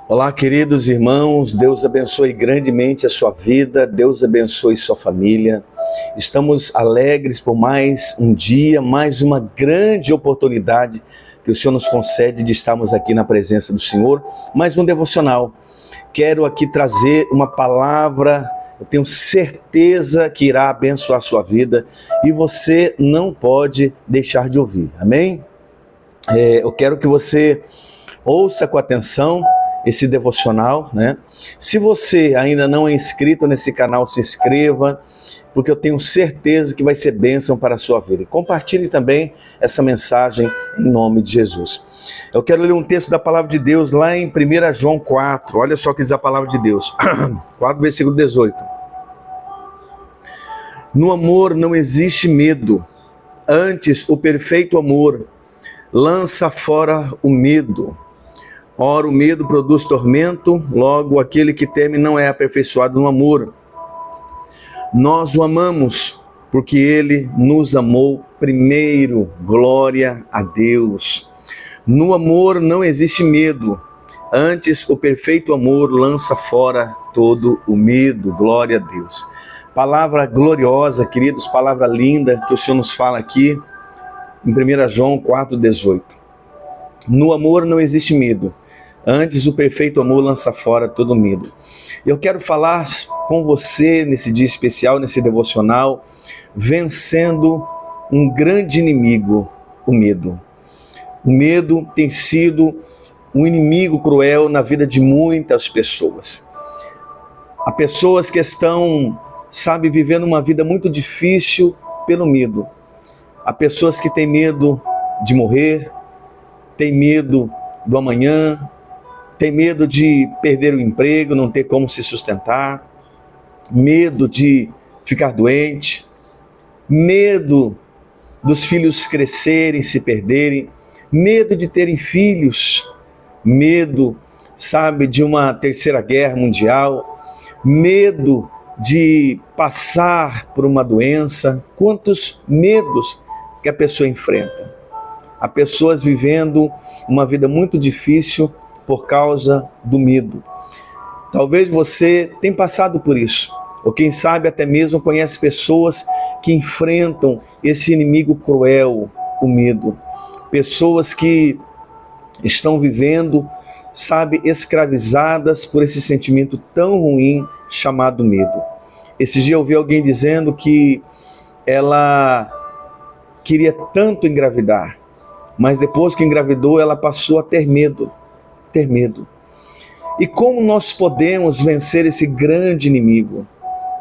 Olá, queridos irmãos, Deus abençoe grandemente a sua vida, Deus abençoe sua família. Estamos alegres por mais um dia, mais uma grande oportunidade que o Senhor nos concede de estarmos aqui na presença do Senhor, mais um devocional. Quero aqui trazer uma palavra, eu tenho certeza que irá abençoar a sua vida e você não pode deixar de ouvir, amém? Eu quero que você ouça com atenção esse devocional, né? Se você ainda não é inscrito nesse canal, se inscreva, porque eu tenho certeza que vai ser bênção para a sua vida. E compartilhe também essa mensagem em nome de Jesus. Eu quero ler um texto da palavra de Deus lá em 1 João 4. Olha só o que diz a palavra de Deus. 4, versículo 18. No amor não existe medo, antes o perfeito amor lança fora o medo. Ora, o medo produz tormento, logo aquele que teme não é aperfeiçoado no amor. Nós o amamos porque ele nos amou primeiro. Glória a Deus. No amor não existe medo, antes o perfeito amor lança fora todo o medo. Glória a Deus. Palavra gloriosa, queridos, palavra linda que o Senhor nos fala aqui em 1 João 4,18. No amor não existe medo, antes o perfeito amor lança fora todo medo. Eu quero falar com você nesse dia especial, nesse devocional, vencendo um grande inimigo, o medo. O medo tem sido um inimigo cruel na vida de muitas pessoas. Há pessoas que estão, vivendo uma vida muito difícil pelo medo. Há pessoas que têm medo de morrer, têm medo do amanhã, tem medo de perder o emprego, não ter como se sustentar, medo de ficar doente, medo dos filhos crescerem, se perderem, medo de terem filhos, medo, de uma terceira guerra mundial, medo de passar por uma doença. Quantos medos que a pessoa enfrenta. Há pessoas vivendo uma vida muito difícil por causa do medo. Talvez você tenha passado por isso, ou quem sabe até mesmo conhece pessoas que enfrentam esse inimigo cruel, o medo. Pessoas que estão vivendo, escravizadas por esse sentimento tão ruim chamado medo. Esse dia eu ouvi alguém dizendo que ela queria tanto engravidar, mas depois que engravidou ela passou a ter medo. E como nós podemos vencer esse grande inimigo?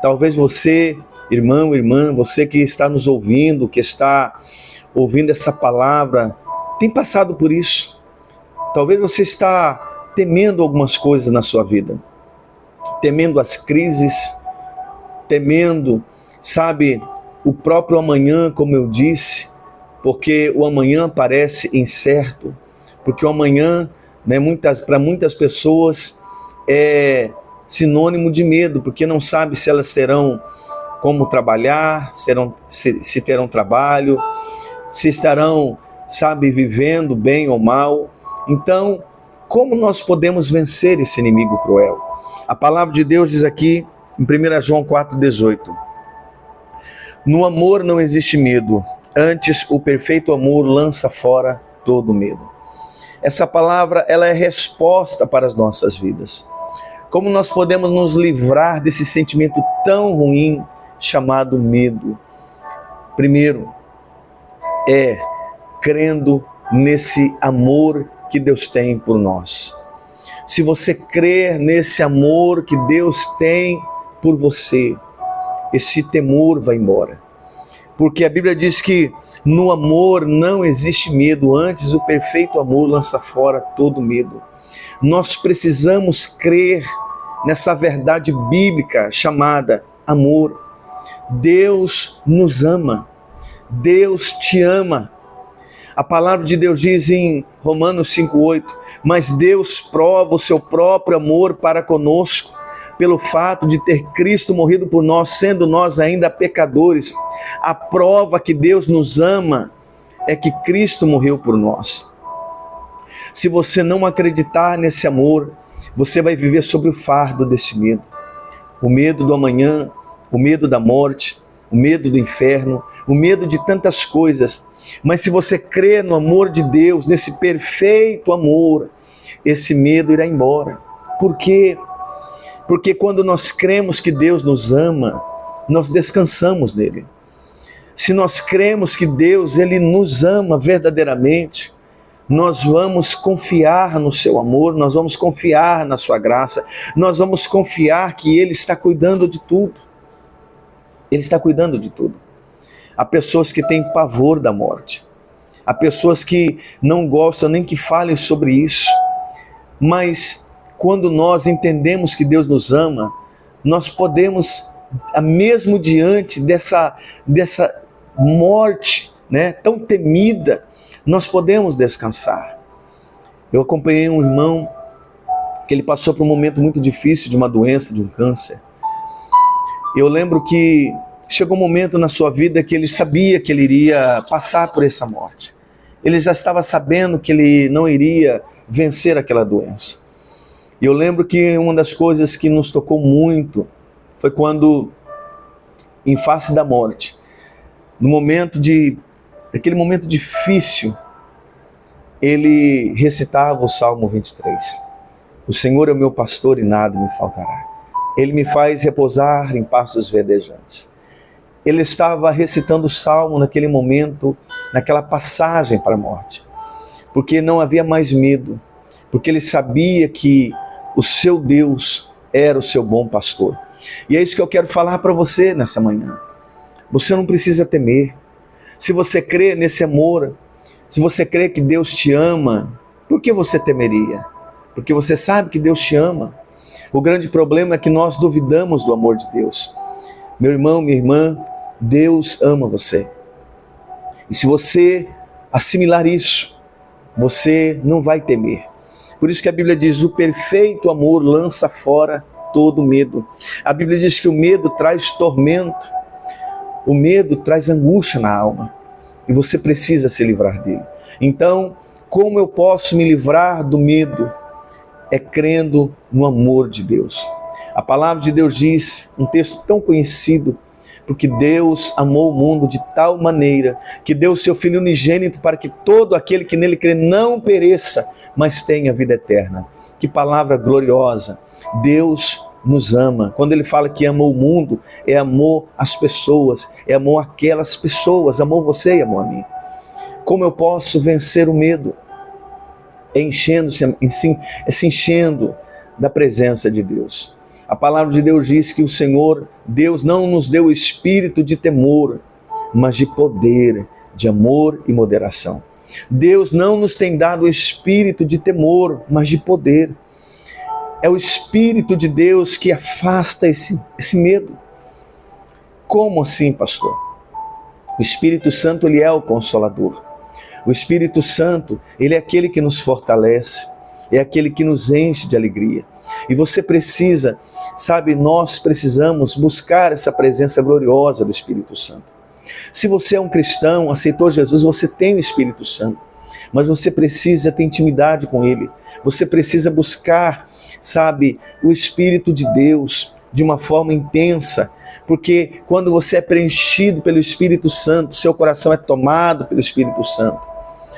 Talvez você, irmão, irmã, você que está nos ouvindo, que está ouvindo essa palavra, tem passado por isso. Talvez você está temendo algumas coisas na sua vida, temendo as crises, temendo, o próprio amanhã, como eu disse, porque o amanhã parece incerto, porque o amanhã, para muitas pessoas é sinônimo de medo, porque não sabe se elas terão como trabalhar, se terão trabalho, se estarão, vivendo bem ou mal. Então, como nós podemos vencer esse inimigo cruel? A palavra de Deus diz aqui em 1 João 4,18: no amor não existe medo, antes o perfeito amor lança fora todo medo. Essa palavra, ela é resposta para as nossas vidas. Como nós podemos nos livrar desse sentimento tão ruim chamado medo? Primeiro, crendo nesse amor que Deus tem por nós. Se você crer nesse amor que Deus tem por você, esse temor vai embora. Porque a Bíblia diz que no amor não existe medo, antes o perfeito amor lança fora todo medo. Nós precisamos crer nessa verdade bíblica chamada amor. Deus nos ama, Deus te ama. A palavra de Deus diz em Romanos 5,8: mas Deus prova o seu próprio amor para conosco, pelo fato de ter Cristo morrido por nós, sendo nós ainda pecadores. A prova que Deus nos ama é que Cristo morreu por nós. Se você não acreditar nesse amor, você vai viver sobre o fardo desse medo. O medo do amanhã, o medo da morte, o medo do inferno, o medo de tantas coisas. Mas se você crê no amor de Deus, nesse perfeito amor, esse medo irá embora. Por quê? Porque quando nós cremos que Deus nos ama, nós descansamos nele. Se nós cremos que Deus, Ele nos ama verdadeiramente, nós vamos confiar no seu amor, nós vamos confiar na sua graça, nós vamos confiar que Ele está cuidando de tudo. Ele está cuidando de tudo. Há pessoas que têm pavor da morte. Há pessoas que não gostam nem que falem sobre isso. Mas quando nós entendemos que Deus nos ama, nós podemos, mesmo diante dessa morte, né, tão temida, nós podemos descansar. Eu acompanhei um irmão que ele passou por um momento muito difícil de uma doença, de um câncer. Eu lembro que chegou um momento na sua vida que ele sabia que ele iria passar por essa morte. Ele já estava sabendo que ele não iria vencer aquela doença. E eu lembro que uma das coisas que nos tocou muito foi quando, em face da morte, naquele momento difícil, ele recitava o Salmo 23. O Senhor é o meu pastor e nada me faltará. Ele me faz repousar em pastos verdejantes. Ele estava recitando o Salmo naquele momento, naquela passagem para a morte. Porque não havia mais medo. Porque ele sabia que o seu Deus era o seu bom pastor. E é isso que eu quero falar para você nessa manhã. Você não precisa temer. Se você crê nesse amor, se você crê que Deus te ama, por que você temeria? Porque você sabe que Deus te ama. O grande problema é que nós duvidamos do amor de Deus. Meu irmão, minha irmã, Deus ama você. E se você assimilar isso, você não vai temer. Por isso que a Bíblia diz, o perfeito amor lança fora todo medo. A Bíblia diz que o medo traz tormento. O medo traz angústia na alma e você precisa se livrar dele. Então, como eu posso me livrar do medo? É crendo no amor de Deus. A palavra de Deus diz, um texto tão conhecido, porque Deus amou o mundo de tal maneira que deu o seu Filho unigênito para que todo aquele que nele crê não pereça, mas tenha vida eterna. Que palavra gloriosa! Deus nos ama. Quando ele fala que amou o mundo, é amor às pessoas, é amor àquelas pessoas, amou você e amou a mim. Como eu posso vencer o medo? É se enchendo da presença de Deus. A palavra de Deus diz que o Senhor, Deus não nos deu o espírito de temor, mas de poder, de amor e moderação. Deus não nos tem dado o espírito de temor, mas de poder. É o Espírito de Deus que afasta esse medo. Como assim, pastor? O Espírito Santo, ele é o Consolador. O Espírito Santo, ele é aquele que nos fortalece, é aquele que nos enche de alegria. E você precisa, nós precisamos buscar essa presença gloriosa do Espírito Santo. Se você é um cristão, aceitou Jesus, você tem o Espírito Santo. Mas você precisa ter intimidade com ele. Você precisa buscar, o Espírito de Deus de uma forma intensa, porque quando você é preenchido pelo Espírito Santo, seu coração é tomado pelo Espírito Santo,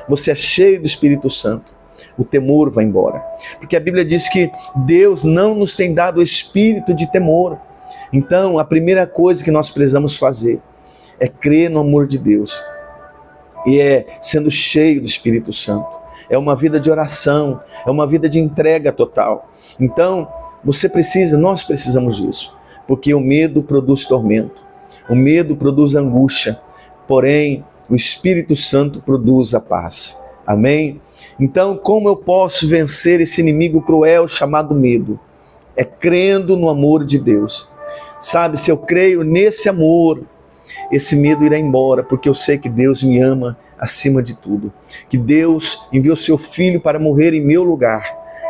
você é cheio do Espírito Santo, o temor vai embora. Porque a Bíblia diz que Deus não nos tem dado o espírito de temor. Então, a primeira coisa que nós precisamos fazer é crer no amor de Deus, e é sendo cheio do Espírito Santo. É uma vida de oração, é uma vida de entrega total. Então, nós precisamos disso, porque o medo produz tormento, o medo produz angústia, porém, o Espírito Santo produz a paz. Amém? Então, como eu posso vencer esse inimigo cruel chamado medo? É crendo no amor de Deus. Se eu creio nesse amor, esse medo irá embora, porque eu sei que Deus me ama acima de tudo, que Deus enviou seu Filho para morrer em meu lugar.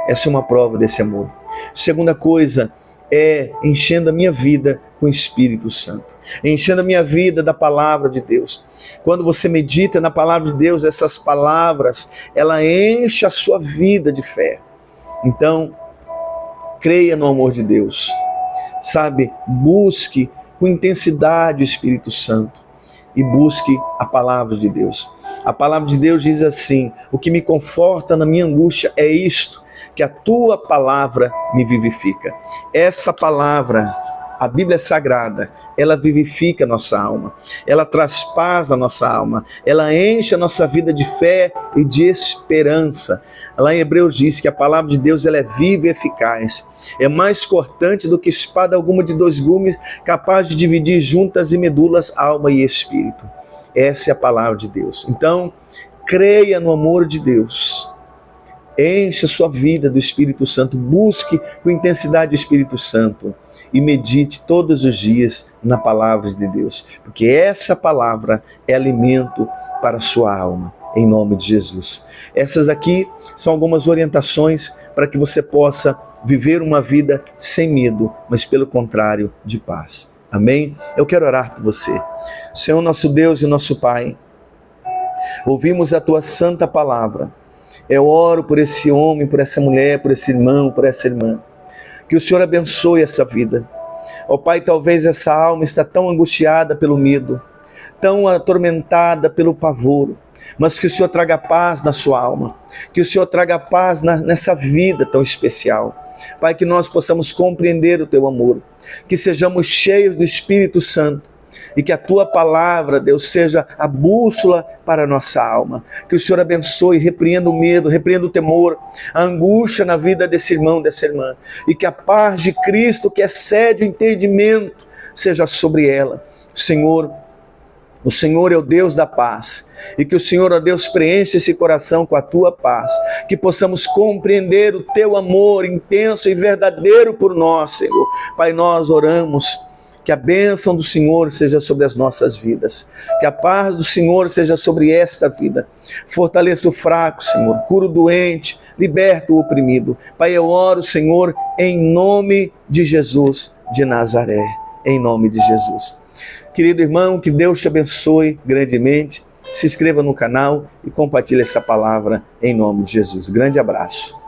Essa é uma prova desse amor. Segunda coisa é enchendo a minha vida com o Espírito Santo, enchendo a minha vida da palavra de Deus. Quando você medita na palavra de Deus, essas palavras, ela enche a sua vida de fé. Então, Creia no amor de Deus. Sabe, busque com intensidade o Espírito Santo e busque a palavra de Deus. A palavra de Deus diz assim: o que me conforta na minha angústia é isto, que a tua palavra me vivifica. Essa palavra, a Bíblia Sagrada, ela vivifica a nossa alma, ela traz paz na nossa alma, ela enche a nossa vida de fé e de esperança. Lá em Hebreus diz que a palavra de Deus ela é viva e eficaz, é mais cortante do que espada alguma de 2 gumes, capaz de dividir juntas e medulas, alma e espírito. Essa é a palavra de Deus. Então, creia no amor de Deus. Encha sua vida do Espírito Santo, busque com intensidade o Espírito Santo e medite todos os dias na palavra de Deus, porque essa palavra é alimento para a sua alma, em nome de Jesus. Essas aqui são algumas orientações para que você possa viver uma vida sem medo, mas pelo contrário, de paz. Amém? Eu quero orar por você. Senhor nosso Deus e nosso Pai, ouvimos a Tua santa palavra. Eu oro por esse homem, por essa mulher, por esse irmão, por essa irmã. Que o Senhor abençoe essa vida. Ó Pai, talvez essa alma está tão angustiada pelo medo, tão atormentada pelo pavor, mas que o Senhor traga paz na sua alma, que o Senhor traga paz nessa vida tão especial. Pai, que nós possamos compreender o Teu amor, que sejamos cheios do Espírito Santo, e que a Tua palavra, Deus, seja a bússola para a nossa alma. Que o Senhor abençoe, repreenda o medo, repreenda o temor, a angústia na vida desse irmão, dessa irmã. E que a paz de Cristo, que excede o entendimento, seja sobre ela. Senhor, o Senhor é o Deus da paz. E que o Senhor, ó Deus, preencha esse coração com a Tua paz. Que possamos compreender o Teu amor intenso e verdadeiro por nós, Senhor. Pai, nós oramos. Que a bênção do Senhor seja sobre as nossas vidas. Que a paz do Senhor seja sobre esta vida. Fortaleça o fraco, Senhor. Cura o doente. Liberta o oprimido. Pai, eu oro, Senhor, em nome de Jesus de Nazaré. Em nome de Jesus. Querido irmão, que Deus te abençoe grandemente. Se inscreva no canal e compartilhe essa palavra em nome de Jesus. Grande abraço.